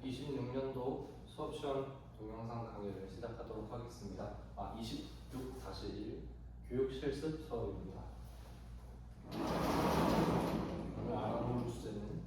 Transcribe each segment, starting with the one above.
2026년도 수업시험 동영상 강의를 시작하도록 하겠습니다. 26-1 교육 실습 수업입니다. 오늘 알아볼 주제는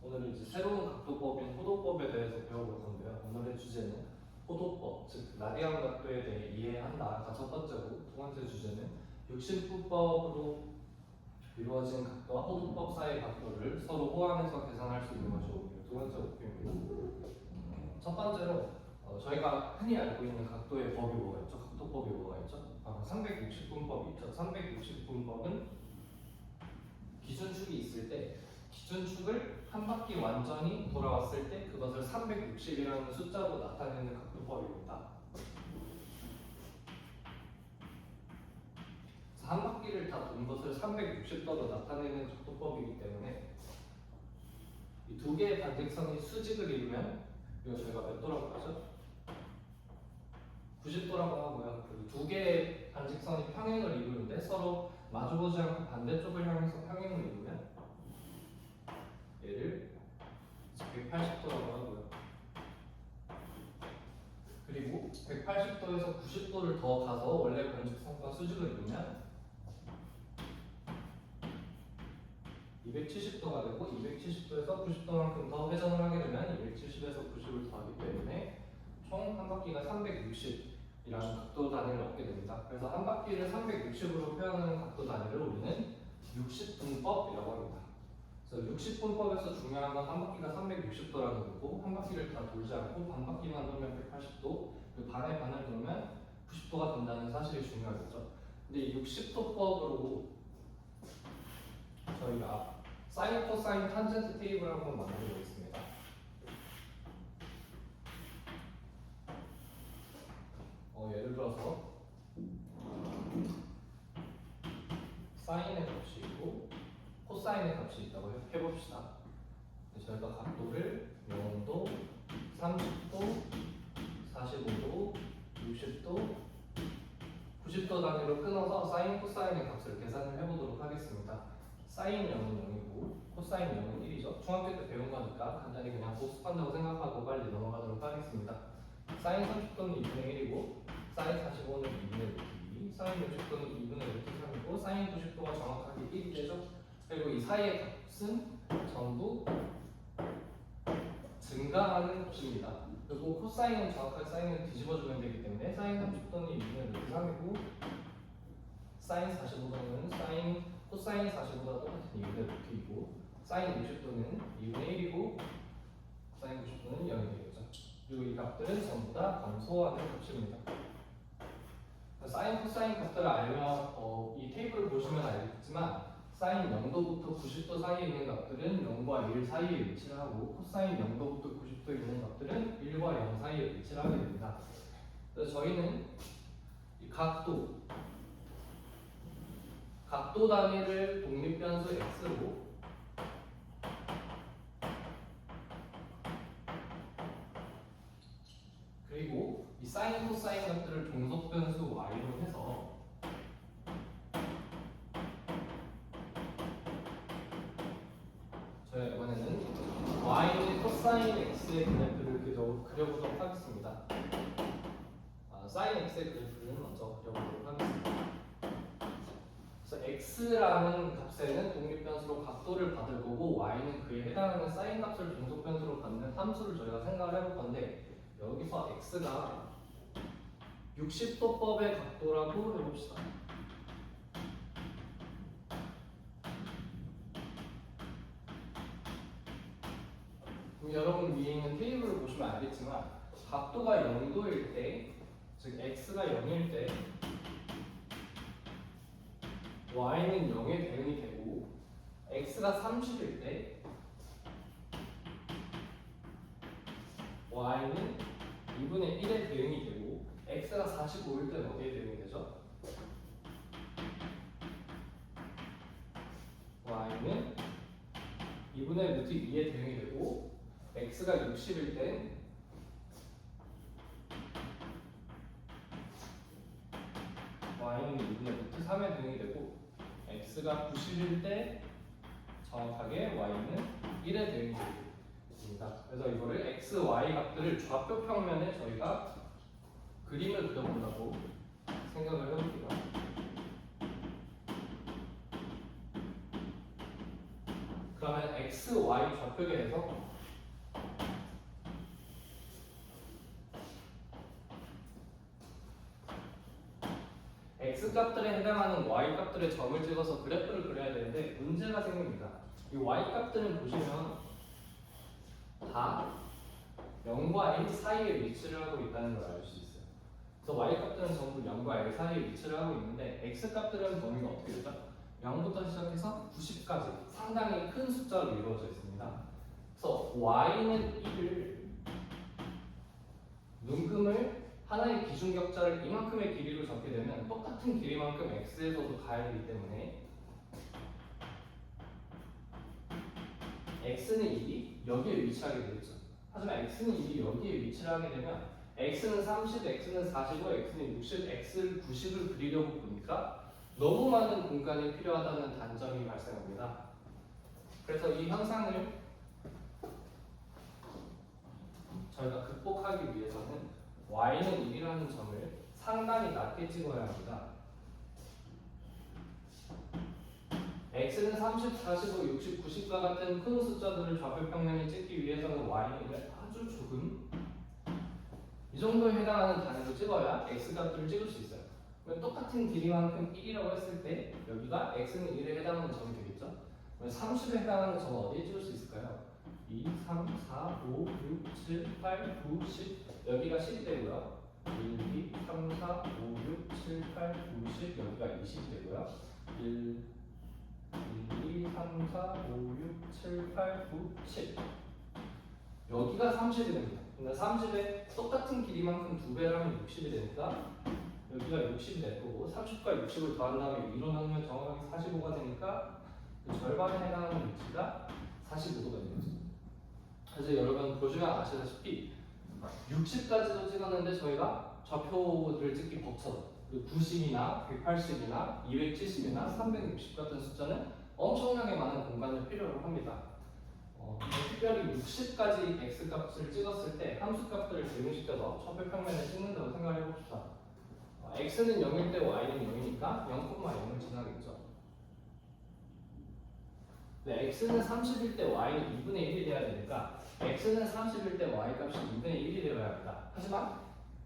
오늘은 이제 새로운 각도법인 호도법에 대해서 배워볼 건데요. 오늘의 주제는 호도법, 즉 라디안 각도에 대해 이해한다가 첫 번째고, 두 번째 주제는 육신분법으로 이루어진 각도와 호도법 사이의 각도를 서로 호환해서 계산할 수 있는 것이 두 번째 목표입니다. 첫 번째로 저희가 흔히 알고 있는 각도의 법이 뭐가 있죠? 각도법이 뭐가 있죠? 바로 360분법이 있죠. 360분법은 기준축이 있을 때 기준축을 한 바퀴 완전히 돌아왔을 때 그것을 360이라는 숫자로 나타내는 각도법입니다. 한 바퀴를 다 돈 것을 360도로 나타내는 각도법이기 때문에 이 두 개의 반직선이 수직을 이루면 이거 저희가 몇 도라고 하죠? 90도라고 하고요. 그리고 두 개의 반직선이 평행을 이루는데 서로 마주보지 않고 반대쪽을 향해서 평행을 이루면 얘를 180도라고 하고요. 그리고 180도에서 90도를 더 가서 원래 반직선과 수직을 이루면 270도가 되고, 270도에서 90도만큼 더 회전을 하게 되면 270에서 90을 더하기 때문에 총 한 바퀴가 360이라는 각도 단위를 얻게 됩니다. 그래서 한 바퀴를 360으로 표현하는 각도 단위를 우리는 60분법이라고 합니다. 그래서 60분법에서 중요한 건 한 바퀴가 360도라는 거고, 한 바퀴를 다 돌지 않고 반 바퀴만 돌면 180도, 그 반의 반을 돌면 90도가 된다는 사실이 중요하겠죠. 근데 이 60도법으로 저희가 사인, 코사인, 탄젠트 테이블을 한번 만들어 보겠습니다. 예를 들어서 사인의 값이 있고 코사인의 값이 있다고 해봅시다. 저희가 각도를 0도, 30도, 45도, 60도, 90도 단위로 끊어서 사인, 코사인의 값을 계산을 해보도록 하겠습니다. 사인 0은 0이고 코사인 0은 1이죠. 중학교 때 배운 거니까 간단히 그냥 복습한다고 생각하고 빨리 넘어가도록 하겠습니다. 사인 30도는 2분의 1이고 사인 45는 2분의 루트 2, 사인 60도는 2분의 루트 3이고 사인 90도가 정확하게 1이 되죠. 그리고 이 사이의 값은 전부 증가하는 값입니다. 그리고 코사인은 정확하게 사인을 뒤집어주면 되기 때문에 사인 30도는 2분의 루트 3이고 사인 45도는 코사인 45도와 똑같은 2분의 루트 2고 사인 60도는 2분의 1이고 사인 90도는 0이 되겠죠. 그리고 이 값들은 전부 다 감소하는 값입니다. 사인, 코사인 값들을 알면 이 테이블을 보시면 알겠지만 사인 0도부터 90도 사이에 있는 값들은 0과 1 사이에 위치를 하고 코사인 0도부터 90도에 있는 값들은 1과 0 사이에 위치를 하게 됩니다. 그래서 저희는 이 각도 단위를 독립변수 x로 그리고 이 사인, 코사인 값들을 종속변수 y로 해서 저희가 이번에는 y는 코사인 x의 그래프를 그려보도록 하겠습니다. 사인 x의 그래프를 먼저 그려보도록 하겠습니다. 그래서 x라는 값에는 독립변수로 각도를 받을 거고 y는 그에 해당하는 사인 값을 종속변수로 받는 함수를 저희가 생각을 해볼 건데, 여기서 x가 60도법의 각도라고 해봅시다. 그럼 여러분 위에 있는 테이블을 보시면 알겠지만 각도가 0도일 때, 즉 x가 0일 때 y는 0에 대응이 되고 x가 30일 때 y는 2분의 1에 대응이 되고 x가 45일 때는 어디에 대응이 되죠? y는 2분의 루트 2에 대응이 되고 x가 60일 땐 y는 2분의 루트 3에 대응이 되고 x가 90일 때 정확하게 y는 1에 대응이 됩니다. 그래서 이거를 x, y 값들을 좌표 평면에 저희가 그림을 그려본다고 생각을 해볼게요. 그러면 x, y 좌표계에서 x 값들에 해당하는 y 값들의 점을 찍어서 그래프를 그려야 되는데 문제가 생깁니다. 이 y 값들은 보시면 다 0과 1 사이에 위치를 하고 있다는 걸 알 수 있어요. 그래서 y 값들은 전부 0과 1 사이에 위치를 하고 있는데 x 값들은 범위가 어떻게 되죠? 0부터 시작해서 90까지 상당히 큰 숫자로 이루어져 있습니다. 그래서 y는 1을 눈금을 하나의 기준 격자를 이만큼의 길이로 적게 되면 똑같은 길이만큼 x에서도 가야 되기 때문에 x는 1이 여기에 위치하게 되겠죠. 하지만 x는 1이 여기에 위치를 하게 되면 x는 30, x는 45, x는 60, x를 90을 그리려고 보니까 너무 많은 공간이 필요하다는 단점이 발생합니다. 그래서 이 현상을 저희가 극복하기 위해서는 y는 1이라는 점을 상당히 낮게 찍어야 합니다. x는 30, 45, 60, 90과 같은 큰 숫자들을 좌표 평면에 찍기 위해서는 y는 아주 조금 이 정도에 해당하는 단위로 찍어야 x 값들을 찍을 수 있어요. 그러면 똑같은 길이만큼 1이라고 했을 때 여기가 x는 1에 해당하는 점이 되겠죠. 그러면 30에 해당하는 점은 어디에 찍을 수 있을까요? 2, 3, 4, 5, 6, 7, 8, 9, 10 여기가 10이 되고요. 1, 2, 3, 4, 5, 6, 7, 8, 9, 10 여기가 20이 되고요. 1, 2, 3, 4, 5, 6, 7, 8, 9, 10 여기가 30이 됩니다. 그러니까 30에 똑같은 길이만큼 2배를 하면 60이 되니까 여기가 60이 될 거고 30과 60을 더한 다음에 위로 나누면 정확하게 45가 되니까 그 절반에 해당하는 위치가 45도가 되는 거죠. 그래서 여러분 보시면 아시다시피 60까지도 찍었는데 저희가 좌표를 찍기 벅차서 90이나 180이나 270이나 360 같은 숫자는 엄청나게 많은 공간을 필요로 합니다. 특별히 60까지 x 값을 찍었을 때 함수 값들을 대응시켜서 좌표 평면을 찍는다고 생각해 봅시다. x는 0일 때 y는 0이니까 0,0을 지나겠죠. 네, x는 30일 때 y는 2분의 1이 돼야 되니까 x는 30일 때 y 값이 2분의 1이 되어야 합니다. 하지만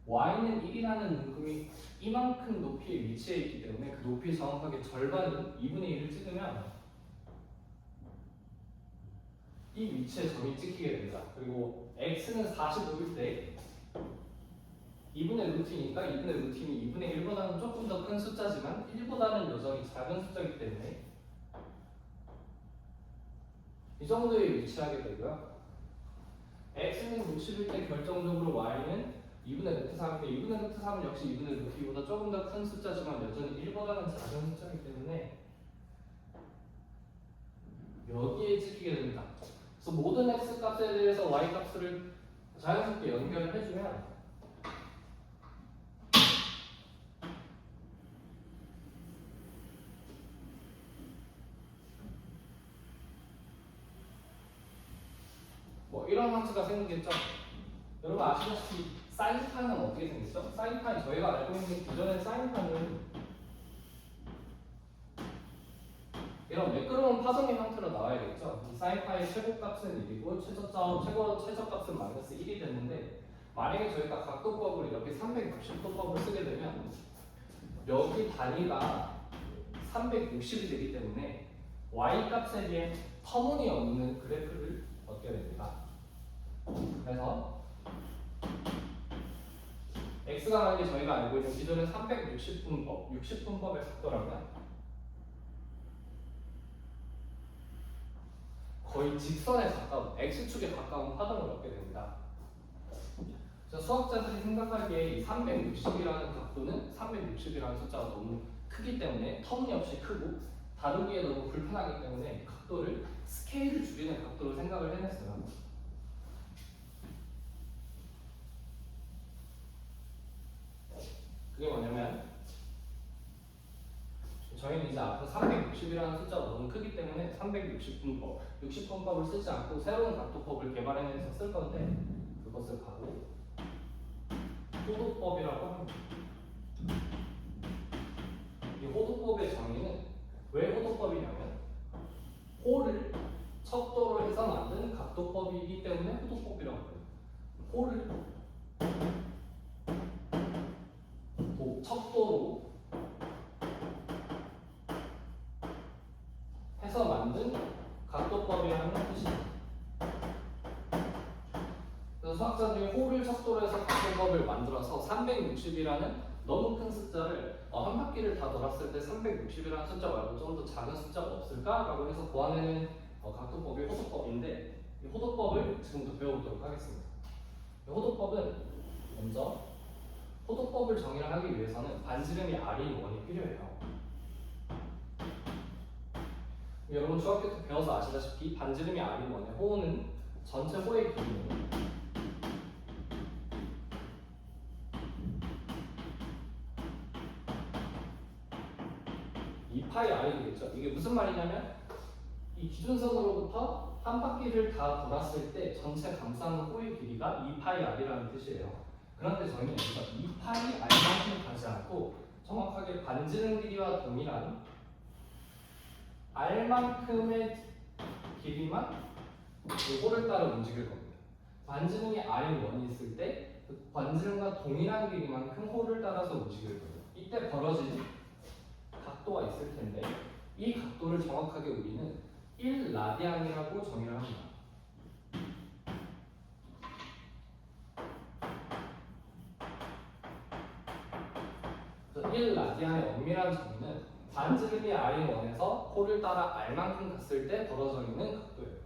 y는 1이라는 눈금이 이만큼 높이에 위치해 있기 때문에 그 높이 정확하게 절반인 2분의 1을 찍으면 이 위치에 점이 찍히게 됩니다. 그리고 x는 45일 때 2분의 루트니까 2분의 루트니 2분의 1보다는 조금 더 큰 숫자지만 1보다는 여전히 작은 숫자이기 때문에 이 정도에 위치하게 되고요. x는 60일 때 결정적으로 y는 2분의 루트 3인데 2분의 루트 3은 역시 2분의 루트 2보다 조금 더 큰 숫자지만 여전히 1보다는 작은 숫자이기 때문에 여기에 찍히게 됩니다. 그래서 모든 x 값에 대해서 y 값을 자연스럽게 연결을 해주면 뭐 이런 함수가 생기겠죠. 여러분 아시다시피 사인판은 어떻게 생겼죠? 사인판이 저희가 알고 있는 기존의 사인판은 이런 매끄러운 파동의 형태로 나와야겠죠. 이 사인파의 최고값은 1이고 최저값은 마이너스 1이 됐는데 만약에 저희가 각도법을 이렇게 360도법을 쓰게 되면 여기 단위가 360이 되기 때문에 y 값에 대해 터무니없는 그래프를 얻게 됩니다. 그래서 x가 라는 게 저희가 알고 있는 기존의 360분법, 60분법의 각도라면 거의 직선에 가까운 x축에 가까운 파동을 얻게 됩니다. 그래서 수학자들이 생각하기에 이 360이라는 각도는 360이라는 숫자가 너무 크기 때문에 터무니없이 크고 다루기에 너무 불편하기 때문에 각도를 스케일을 줄이는 각도로 생각을 해냈어요. 그게 뭐냐면 저희는 이제 앞으로 360이라는 숫자가 너무 크기 때문에 360분법, 60분법을 쓰지 않고 새로운 각도법을 개발해내서 쓸 건데 그것을 바로 호도법이라고 합니다. 이 호도법의 정의는 왜 호도법이냐면 호를 척도로 해서 만든 각도법이기 때문에 호도법이라고 해요. 호를 척도로 해서 만든 각도법이라는 뜻입니다. 그래서 수학자들이 호를 척도로 해서 각도법을 만들어서 360이라는 너무 큰 숫자를 한 바퀴를 다 돌았을 때 360이라는 숫자 말고 좀 더 작은 숫자가 없을까라고 해서 고안해낸 각도법이 호도법인데 이 호도법을 지금부터 배워보도록 하겠습니다. 이 호도법은 먼저 호도법을 정의를 하기 위해서는 반지름이 r인 원이 필요해요. 여러분 중학교 때 배워서 아시다시피 반지름이 r인 원의 호는 전체 호의 길이는 2파이 r이 되겠죠. 이게 무슨 말이냐면 이 기준선으로부터 한 바퀴를 다 돌았을 때 전체 감싸는 호의 길이가 2파이 r이라는 뜻이에요. 그런데 저희는 여기서 2파이 r만큼 가지 않고 정확하게 반지름 길이와 동일한 r만큼의 길이만 그 호를 따라 움직일 겁니다. 반지름이 r인 원이 있을 때 그 반지름과 동일한 길이만큼 호를 따라서 움직일 거예요. 이때 벌어진 각도가 있을 텐데 이 각도를 정확하게 우리는 1라디안이라고 정의를 합니다. 그래서 1라디안의 엄밀한 정의는 반지름이 r인 원에서 호를 따라 r만큼 갔을 때 벌어져 있는 각도예요.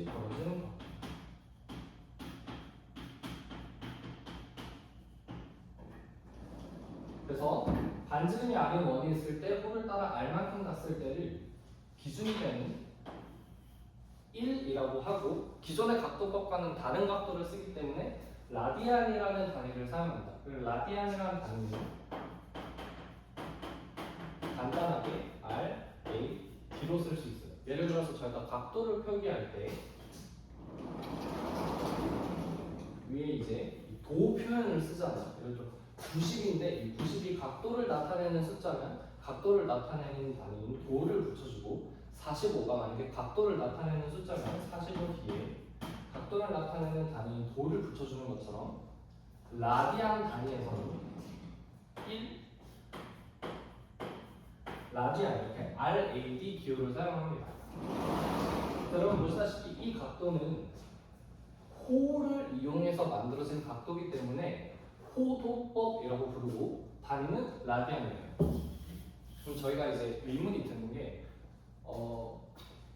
벌어지는 것. 그래서 반지름이 r인 원이 있을 때 호를 따라 r만큼 갔을 때를 기준이 되는 1이라고 하고 기존의 각도법과는 다른 각도를 쓰기 때문에 라디안이라는 단위를 사용합니다. 그리고 라디안이라는 단위는 간단하게 r, a, d로 쓸 수 있어요. 예를 들어서 저희가 각도를 표기할 때 위에 이제 도 표현을 쓰잖아요. 예를 들어 90인데 이 90이 각도를 나타내는 숫자면 각도를 나타내는 단위인 도를 붙여주고 45가 만약에 각도를 나타내는 숫자면 45 뒤에 각도를 나타내는 단위인 도를 붙여주는 것처럼 라디안 단위에서는 1 라디안 이렇게 RAD 기호를 사용합니다. 여러분 보시다시피 이 각도는 호를 이용해서 만들어진 각도이기 때문에 호도법이라고 부르고 단위는 라디안이에요. 그럼 저희가 이제 의문이 드는 게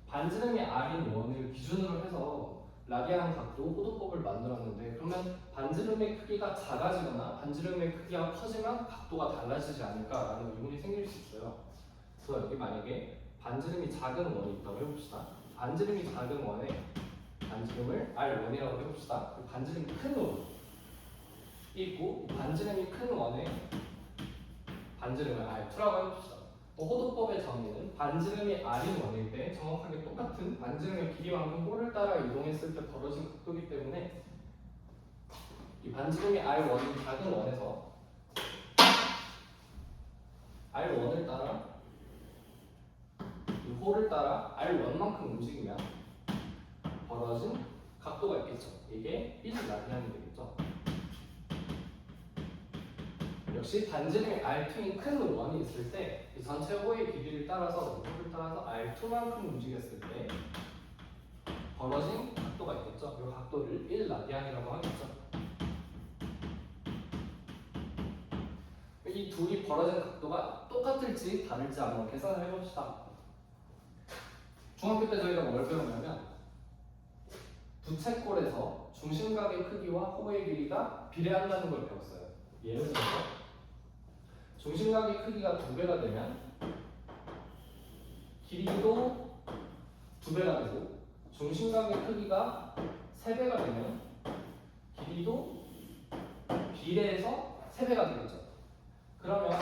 반지름이 r인 원을 기준으로 해서 라디안 각도 호도법을 만들었는데 그러면 반지름의 크기가 작아지거나 반지름의 크기가 커지면 각도가 달라지지 않을까라는 의문이 생길 수 있어요. 그래서 여기 만약에 반지름이 작은 원이 있다고 해봅시다. 반지름이 작은 원에 반지름을 R1이라고 해봅시다. 반지름이 큰 원이 있고 반지름이 큰 원에 반지름을 R2라고 해봅시다. 호도법의 정의는 반지름이 r인 원일 때 정확하게 똑같은 반지름의 길이만큼 홀을 따라 이동했을 때 벌어진 각도이기 때문에 이 반지름이 r1인 작은 원에서 r1을 따라 이 홀을 따라 r1만큼 움직이면 벌어진 각도가 있겠죠. 이게 1라디안이 되겠죠. 역시 반지름이 R2인 큰 원이 있을 때 이 전체 호의 길이를 따라서 홀을 따라서 R2만큼 움직였을 때 벌어진 각도가 있겠죠. 이 각도를 1라디안이라고 하겠죠. 이 둘이 벌어진 각도가 똑같을지 다를지 한번 계산을 해봅시다. 중학교 때 저희가 뭘 배웠냐면 부채꼴에서 중심각의 크기와 호의 길이가 비례한다는 걸 배웠어요. 예를 들어서 중심각의 크기가 2배가 되면 길이도 2배가 되고 중심각의 크기가 3배가 되면 길이도 비례해서 3배가 되겠죠. 그러면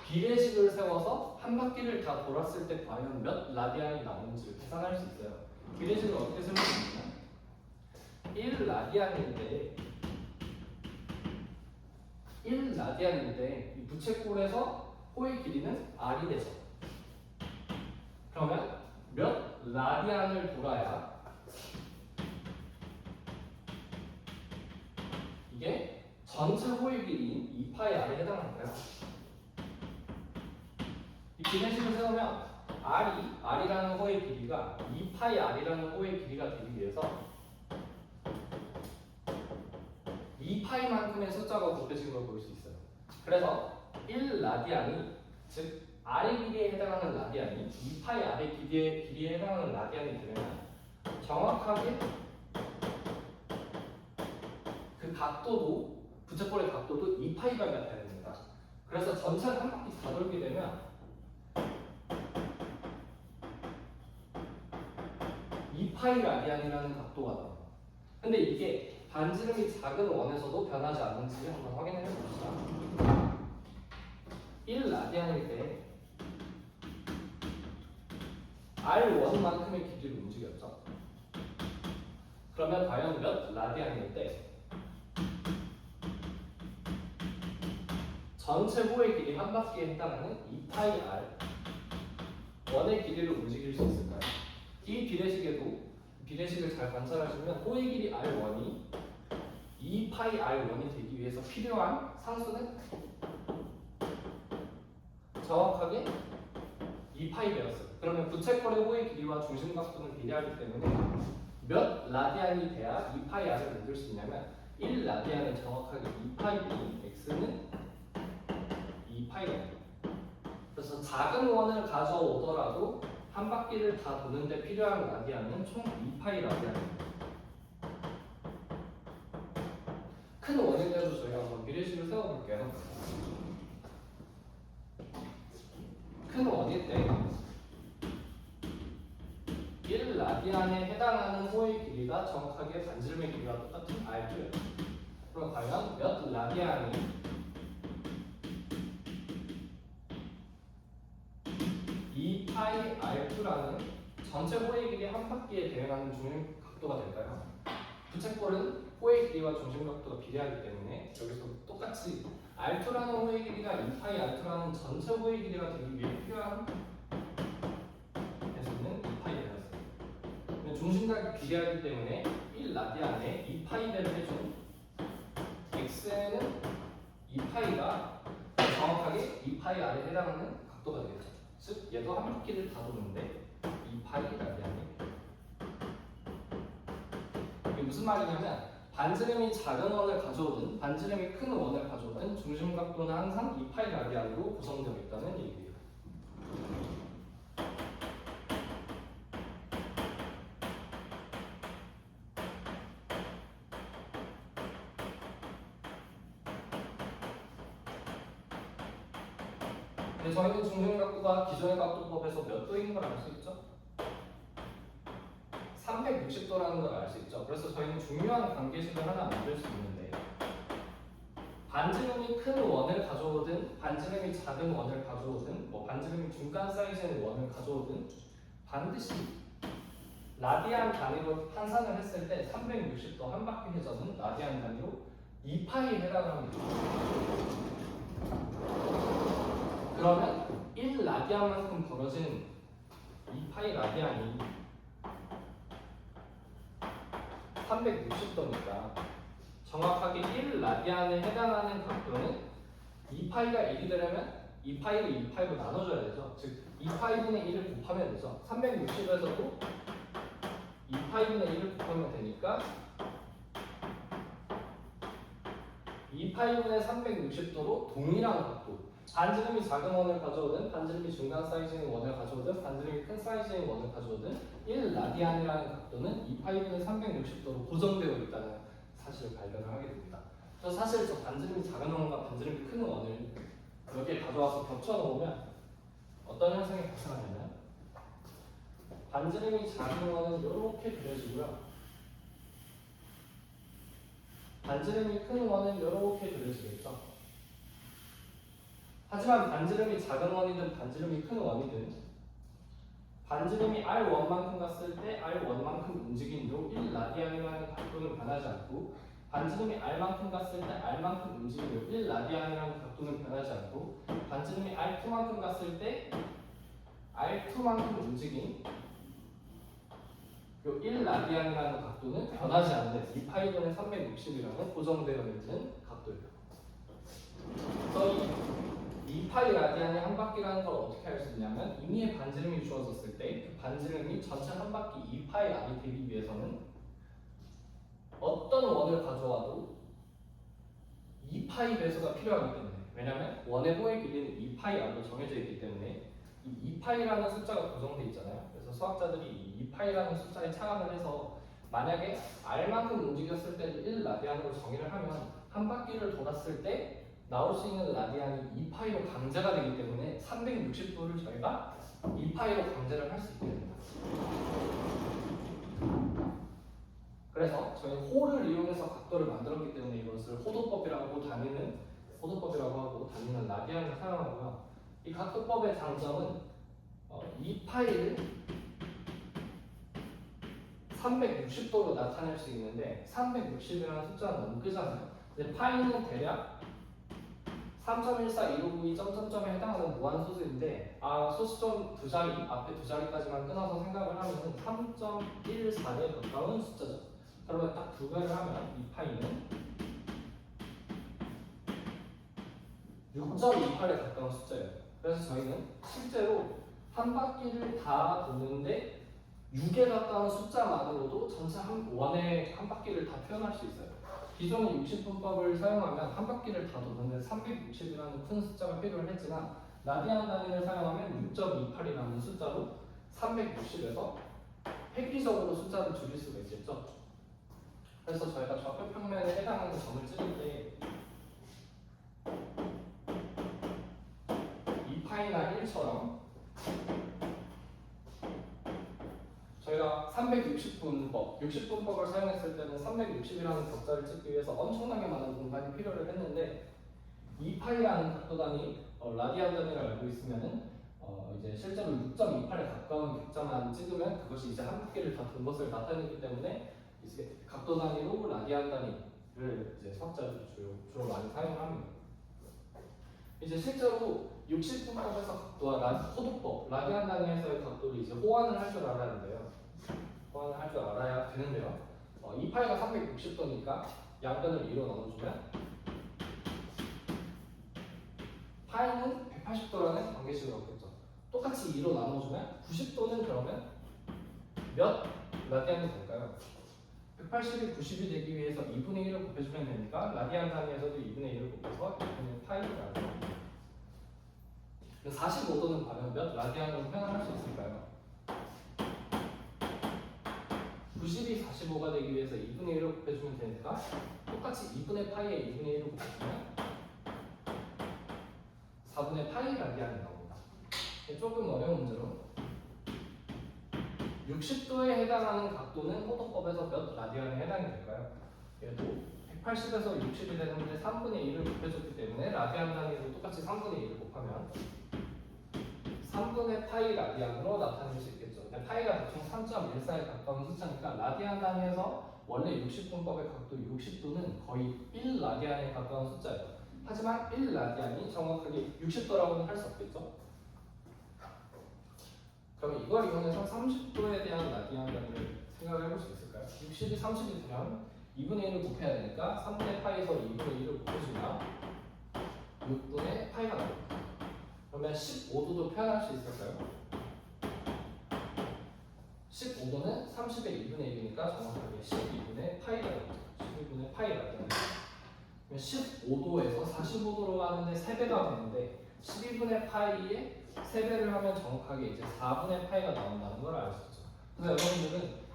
비례식을 세워서 한 바퀴를 다 돌았을 때 과연 몇 라디안이 나오는지를 계산할 수 있어요. 비례식을 어떻게 쓸 수 있냐면 1라디안일 때 이 부채꼴에서 호의 길이는 r이 되죠. 그러면 몇 라디안을 돌아야 이게 전체 호의 길이인 2파이 r에 해당할까요? 이 비례식을 세우면 r이라는 호의 길이가 2파이 r이라는 호의 길이가 되기 위해서 2파이만큼의 숫자가 곱해진 걸 볼 수 있어요. 그래서 1라디안이 즉 r의 길이에 해당하는 라디안이 2파이 r의 길이에 해당하는 라디안이 되면 정확하게 그 각도도 부채꼴의 각도도 2파이가 같아야 됩니다. 그래서 전체를 한 바퀴 다 돌게 되면 2파이 라디안이라는 각도가 나와요. 근데 이게 반지름이 작은 원에서도 변하지 않는지 한번 확인해 봅시다. 1라디안일 때 R1만큼의 길이를 움직였죠. 그러면 과연 몇 라디안일 때 전체 호의 길이 한 바퀴에 해당하는 2파이 R 원의 길이를 움직일 수 있을까요? 이 비례식을 잘 관찰하시면 호의 길이 R1이 2파이 R1이 되기 위해서 필요한 상수는 정확하게 2파이 되었어요. 그러면 부채꼴의 호의 길이와 중심각도는 비례하기 때문에 몇 라디안이 돼야 2파이 R을 만들 수 있냐면 1라디안은 정확하게 2파이인 x는 2파이가 돼요. 그래서 작은 원을 가져오더라도 한 바퀴를 다 도는데 필요한 라디안은 총 2파이 라디안입니다. 큰 원일 때도 저희가 한번 비례식을 세워볼게요. 큰 원일 때 1라디안에 해당하는 호의 길이가 정확하게 반지름의 길이와 똑같은 R2예요. 그럼 과연 몇 라디안이 2파이 R2라는 전체 호의 길이 한 바퀴에 대응하는 중심 각도가 될까요? 부채꼴은 호의 길이와 중심 각도가 비례하기 때문에 여기서 똑같이 R2라는 호의 길이가 2파이 R2라는 전체 호의 길이가 되기 위해 필요한 해수는 2파이 되었어요. 중심각이 비례하기 때문에 1라디안에 2파이대를 해준 x는 2파이가 정확하게 2파이 R에 해당하는 각도가 되겠죠. 즉 얘도 한 바퀴를 다 도는데 2파이 라디안이. 이게 무슨 말이냐면 반지름이 작은 원을 가져오든 반지름이 큰 원을 가져오든 중심각도는 항상 2파이 라디안으로 구성되어 있다는 얘기예요. 근데 저희는 중심각도가 기존의 각도법에서 몇 도인 걸 알 수 있죠? 360도라는 걸 알 수 있죠. 그래서 저희는 중요한 관계식을 하나 만들 수 있는데 반지름이 큰 원을 가져오든 반지름이 작은 원을 가져오든 뭐 반지름이 중간 사이즈의 원을 가져오든 반드시 라디안 단위로 환산을 했을 때 360도 한 바퀴 회전은 라디안 단위로 2파이에 해당을 합니다. 그러면 1라디안만큼 벌어진 2파이 라디안이 360도니까 정확하게 1라디안에 해당하는 각도는 2파이가 1이 되려면 2파이를 2파이로 나눠줘야 되죠. 즉 2파이분의 1을 곱하면 되죠. 360에서도 2파이분의 1을 곱하면 되니까 2파이분의 360도로 동일한 각도, 반지름이 작은 원을 가져오든 반지름이 중간 사이즈의 원을 가져오든 반지름이 큰 사이즈의 원을 가져오든 1라디안이라는 각도는 2파이분의 360도로 고정되어 있다는 사실을 발견을 하게 됩니다. 그래서 사실 저 반지름이 작은 원과 반지름이 큰 원을 여기에 가져와서 겹쳐 놓으면 어떤 현상이 발생하냐면 반지름이 작은 원은 이렇게 그려지고요. 반지름이 큰 원은 이렇게 그려지겠죠. 하지만 반지름이 작은 원이든 반지름이 큰 원이든 반지름이 R1만큼 갔을 때 R1만큼 움직임으로 1라디안이라는 각도는 변하지 않고 반지름이 R만큼 갔을 때 R만큼 움직임으로 1라디안이라는 각도는 변하지 않고 반지름이 R2만큼 갔을 때 R2만큼 움직임 요 1라디안이라는 각도는 변하지 않는 2파이분의 360이라는 고정되어 있는 각도예요. 그래서 이 2파이 라디안이 한 바퀴라는 걸 어떻게 할 수 있냐면 임의의 반지름이 주어졌을 때 그 반지름이 전체 한 바퀴 2파이 R이 되기 위해서는 어떤 원을 가져와도 2파이 배수가 필요하기 때문에 왜냐하면 원의 호의 길이는 2파이 R로 정해져 있기 때문에 이 2파이라는 숫자가 고정돼 있잖아요. 그래서 수학자들이 이 2파이라는 숫자에 착안을 해서 만약에 R만큼 움직였을 때도 1라디안으로 정의를 하면 한 바퀴를 돌았을 때 나올 수 있는 라디안이 2파이로 강제가 되기 때문에 360도를 저희가 2파이로 강제를 할 수 있게 됩니다. 그래서 저희는 호를 이용해서 각도를 만들었기 때문에 이것을 호도법이라고 하고 다니는 라디안을 사용하고요. 이 각도법의 장점은 2파이를 360도로 나타낼 수 있는데 360이라는 숫자는 너무 크잖아요. 근데 파이는 대략 3.14259이 점점점에 해당하는 무한소수인데 소수점 두 자리, 앞에 두 자리까지만 끊어서 생각을 하면 3.14에 가까운 숫자죠. 그러면 딱 두 배를 하면 이 파이는 6.28에 가까운 숫자예요. 그래서 저희는 실제로 한 바퀴를 다 도는데 6에 가까운 숫자만으로도 전체 원의 한 바퀴를 다 표현할 수 있어요. 기존의 60분법을 사용하면 한 바퀴를 다 도는데 360이라는 큰 숫자가 필요를 했지만 라디안 단위를 사용하면 6.28이라는 숫자로 360에서 획기적으로 숫자를 줄일 수가 있겠죠. 그래서 저희가 좌표 평면에 해당하는 점을 찍을 때 2파이나 1처럼 저희가 360분법, 60분법을 사용했을 때는 360이라는 격자를 찍기 위해서 엄청나게 많은 공간이 필요를 했는데 2파이라는 각도 단위, 라디안 단위를 알고 있으면은 이제 실제로 6.28에 가까운 격자만 찍으면 그것이 이제 한 바퀴를 다 돈 것을 나타내기 때문에 이제 각도 단위로 라디안 단위를 이제 수학자들이 주로 많이 사용합니다. 이제 실제로 60분법에서 각도와 호도법, 라디안 단위에서의 각도를 이제 호환을 할 줄 알아야 하는데요. 호환을 할 줄 알아야 되는데요. 2파이가 360도니까 양변을 2로 나눠주면 파이는 180도라는 관계식을 얻겠죠. 똑같이 2로 나눠주면 90도는 그러면 몇 라디안이 될까요? 180이 90이 되기 위해서 2분의 1을 곱해주면 되니까 라디안 단위에서도 2분의 1을 곱해서 2분의 파이를 알아요. 45도는 과연 몇 라디안으로 표현할 수 있을까요? 90이 45가 되기 위해서 2분의 1을 곱해주면 되니까 똑같이 2분의 파이에 2분의 1을 곱해주면 4분의 파이 라디안이 나옵니다. 조금 어려운 문제로 60도에 해당하는 각도는 호도법에서 몇 라디안에 해당이 될까요? 얘도 180에서 60이 되는데 3분의 1을 곱해줬기 때문에 라디안 단위로 똑같이 3분의 1을 곱하면 3분의 파이 라디안으로 나타낼 수 있겠죠. 근데 파이가 대충 3.14에 가까운 숫자니까 라디안 단위에서 원래 60분법의 각도 60도는 거의 1 라디안에 가까운 숫자예요. 하지만 1 라디안이 정확하게 60도라고는 할 수 없겠죠. 그럼 이걸 이용해서 30도에 대한 라디안 단위를 생각을 해볼 수 있을까요? 60이 30이 되면 2분의 1을 곱해야 되니까 3분의 파이에서 2분의 1을 곱해주면 6분의 파이가 나옵니다. 그러면 15도도 표현할 수 있을까요? 15도는 30의 2분의 1이니까 정확하게 12분의 파이가 나옵니다. 12분의 파이가 나옵니다. 그러면 15도에서 45도로 가는데 3배가 되는데 12분의 파이에 3배를 하면 정확하게 이제 4분의 파이가 나온다는 걸 알 수 있죠. 그래서 여러분들은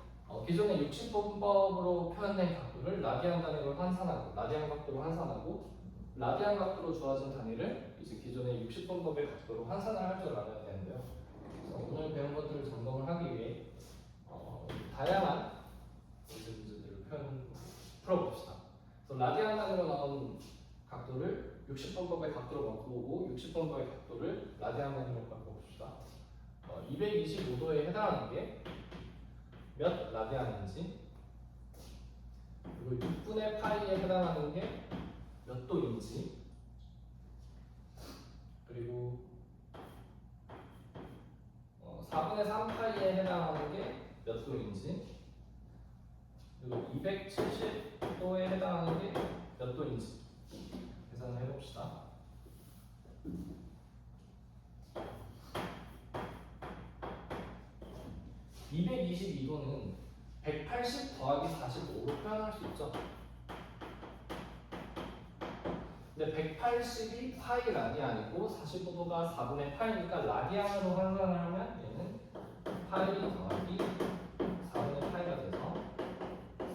기존의 60분법으로 표현된 각도를 라디안 단위로 환산하고 라디안 각도로 환산하고 라디안 각도로 주어진 단위를 이제 기존의 60분법의 각도로 환산을 할 줄 알아야 되는데요. 그래서 오늘 배운 것들을 점검을 하기 위해 다양한 문제들을 풀어봅시다. 그래서 라디안 단위로 나온 각도를 60분법의 각도로 바꾸고 60분법의 각도를 라디안 단위로 바꿔봅시다. 225도에 해당하는 게 몇 라디안인지, 그리고 6분의 파이에 해당하는 게 몇 도인지, 그리고 4분의 3 파이에 해당하는 게 몇 도인지, 그리고 270도에 해당하는 게 몇 도인지 계산을 해봅시다. 222도는 180 더하기 45로 표현할 수 있죠. 근데 180이 파이 라디안이고 45도가 4분의 파이니까 라디안으로 환산을 하면 얘는 파이 더하기 4분의 파이가 돼서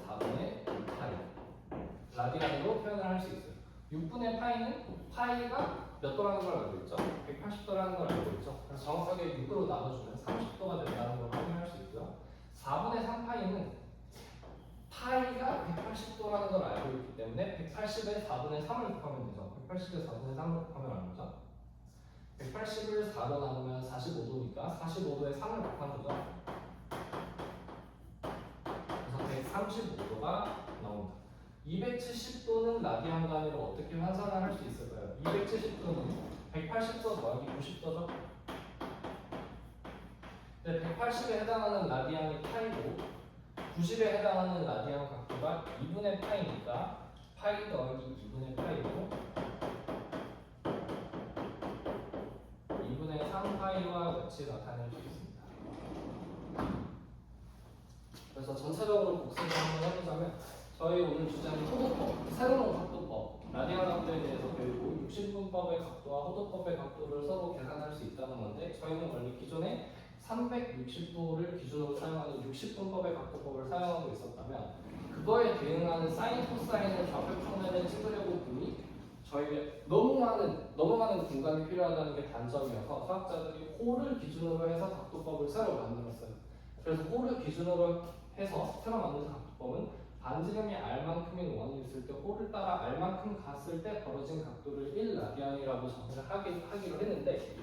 4분의 파이 라디안으로 표현을 할 수 있어요. 6분의 파이는 파이가 몇 도라는 걸 알고 있죠? 180도라는 걸 알고 있죠? 그래서 정확하게 6으로 나눠주면 30도가 된다는 걸 확인할 수 있고요. 4분의 3파이는 파이가 180도라는 걸 알고 있기 때문에 180에 4분의 3을 곱하면 되죠. 180에 4분의 3을 곱하면 얼마죠? 180을 4로 나누면 45도니까 45도에 3을 곱한 거죠. 그래서 135도가 나옵니다. 270도는 라디안 단위로 어떻게 환산을 할 수 있을까요? 270도는 180도 더하기 90도죠. 근데 180에 해당하는 라디안이 파이고 90에 해당하는 라디안 각도가 2분의 파이니까 파이 더하기 2분의 파이로 2분의 3파이와 같이 나타낼 수 있습니다. 그래서 전체적으로 복습을 한번 해보자면 저희 오늘 주제는 호도법, 새로운 각도법, 라디안 각도에 대해서 배우고 60분법의 각도와 호도법의 각도를 서로 계산할 수 있다는 건데 저희는 원래 기존에 360도를 기준으로 사용하는 60분법의 각도법을 사용하고 있었다면 그거에 대응하는 사인, 코사인을 좌표평면에 찍으려고 보니 저희가 너무 많은 공간이 필요하다는 게 단점이어서 수학자들이 호를 기준으로 해서 각도법을 새로 만들었어요. 그래서 호를 기준으로 해서 새로 만든 각도법은 반지름이 R만큼인 원이 있을 때 호를 따라 R만큼 갔을 때 벌어진 각도를 1라디안이라고 정의를 하기로 했는데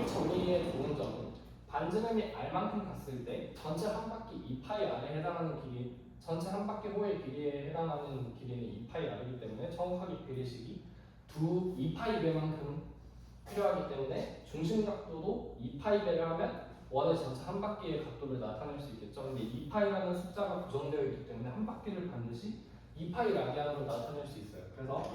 이 정의의 좋은 점은 반지름이 R만큼 갔을 때 전체 한 바퀴 2파이 R에 해당하는 길이 전체 한 바퀴 호의 길이에 해당하는 길이는 2파이 R이기 때문에 정확하게 비례식이 2파이 배만큼 필요하기 때문에 중심 각도도 2파이 배를 하면 원의 전체 한 바퀴의 각도를 나타낼 수 있겠죠. 근데 2파이라는 숫자가 고정되어 있기 때문에 한 바퀴를 반드시 2파이 라디안으로 나타낼 수 있어요. 그래서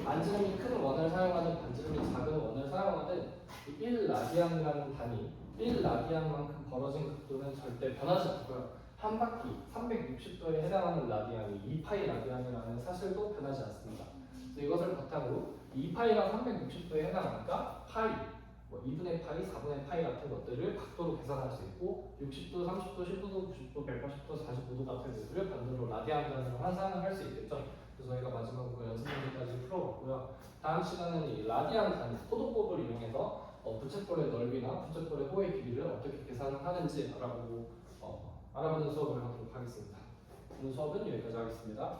반지름이 큰 원을 사용하든 반지름이 작은 원을 사용하든 1라디안이라는 단위, 1라디안만큼 벌어진 각도는 절대 변하지 않고요. 한 바퀴 360도에 해당하는 라디안이 2파이 라디안이라는 사실도 변하지 않습니다. 그래서 이것을 바탕으로 2파이가 360도에 해당하니까 파이, 2분의 파이, 4분의 파이 같은 것들을 각도로 계산할 수 있고 60도, 30도, 10도, 90도, 180도, 45도 같은 것들을 반대로 라디안 단위로 환산을 할 수 있겠죠. 그래서 저희가 마지막으로 연습 문제까지 풀어봤고요. 다음 시간에는 이 라디안 단위, 호도법을 이용해서 부채꼴의 넓이나 부채꼴의 호의 길이를 어떻게 계산을 하는지 알아보는 수업을 하도록 하겠습니다. 오늘 수업은 여기까지 하겠습니다.